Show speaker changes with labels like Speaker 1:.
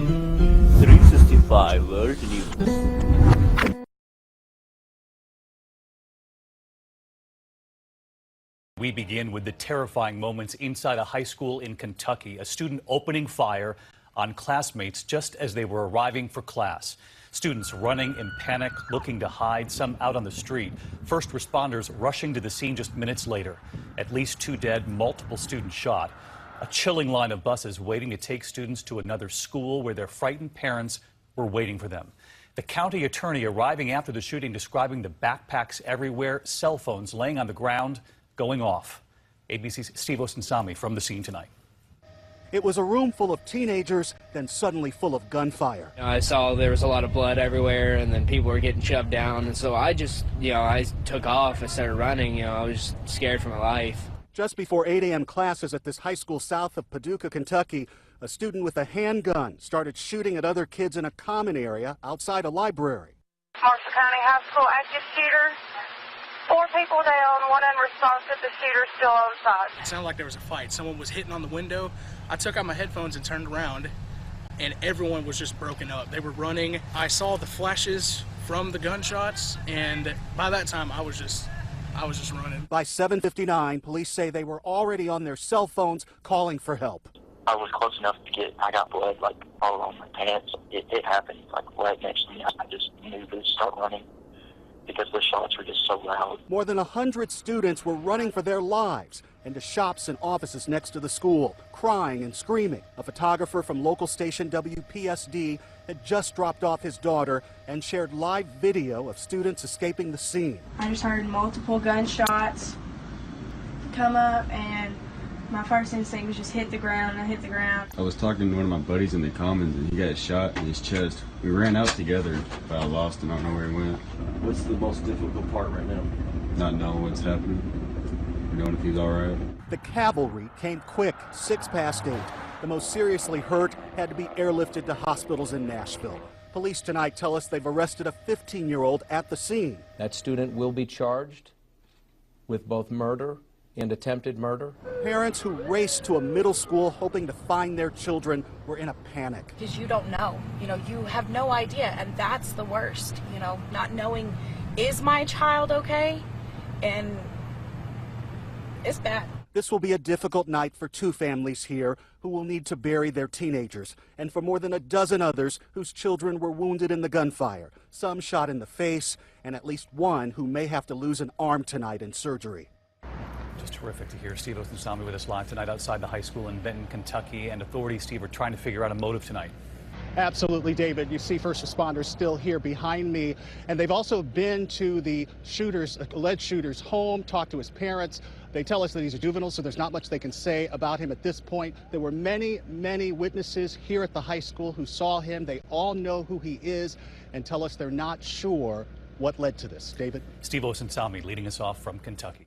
Speaker 1: 365 World News.
Speaker 2: We begin with the terrifying moments inside a high school in Kentucky. A student opening fire on classmates just as they were arriving for class. Students running in panic, looking to hide, some out on the street. First responders rushing to the scene just minutes later. At least 2 dead, multiple students shot. A chilling line of buses waiting to take students to another school where their frightened parents were waiting for them. The county attorney arriving after the shooting, describing the backpacks everywhere, cell phones laying on the ground, going off. ABC's Steve Osunsami from the scene tonight.
Speaker 3: It was a room full of teenagers, then suddenly full of gunfire.
Speaker 4: I saw there was a lot of blood everywhere, and then people were getting shoved down, and so I just, I took off. I started running. I was scared for my life.
Speaker 3: Just before 8 a.m. classes at this high school south of Paducah, Kentucky, a student with a handgun started shooting at other kids in a common area outside a library.
Speaker 5: Marshall County High School active shooter. 4 people down, 1 unresponsive. The shooter still on site.
Speaker 6: It sounded like there was a fight. Someone was hitting on the window. I took out my headphones and turned around, and everyone was just broken up. They were running. I saw the flashes from the gunshots, and by that time I was just running.
Speaker 3: By 7:59, police say they were already on their cell phones calling for help.
Speaker 7: I was close enough to I got blood like all on my pants. It happened like right next to me. I just knew to start running because the shots were just so loud.
Speaker 3: More than 100 students were running for their lives into shops and offices next to the school, crying and screaming. A photographer from local station WPSD had just dropped off his daughter and shared live video of students escaping the scene.
Speaker 8: I just heard multiple gunshots come up, and my first instinct was just hit the ground. I hit the ground.
Speaker 9: I was talking to one of my buddies in the Commons, and he got shot in his chest. We ran out together, but I lost him. I don't know where he went.
Speaker 10: What's the most difficult part right now?
Speaker 9: Not knowing what's happening. Knowing if he's all right.
Speaker 3: The cavalry came quick, 8:06. The most seriously hurt had to be airlifted to hospitals in Nashville. Police tonight tell us they've arrested a 15-year-old at the scene.
Speaker 11: That student will be charged with both murder and attempted murder.
Speaker 3: Parents who raced to a middle school hoping to find their children were in a panic.
Speaker 12: Because you don't know. You have no idea, and that's the worst. Not knowing, is my child okay? And it's bad.
Speaker 3: This will be a difficult night for 2 families here who will need to bury their teenagers, and for more than a dozen others whose children were wounded in the gunfire, some shot in the face, and at least 1 who may have to lose an arm tonight in surgery.
Speaker 2: Just terrific to hear. Steve Osunsami with us live tonight outside the high school in Benton, Kentucky, and authorities, Steve, are trying to figure out a motive tonight.
Speaker 13: Absolutely, David. You see first responders still here behind me, and they've also been to the alleged shooter's home, talked to his parents. They tell us that he's a juvenile, so there's not much they can say about him at this point. There were many, many witnesses here at the high school who saw him. They all know who he is and tell us they're not sure what led to this. David?
Speaker 2: Steve Osunsami leading us off from Kentucky.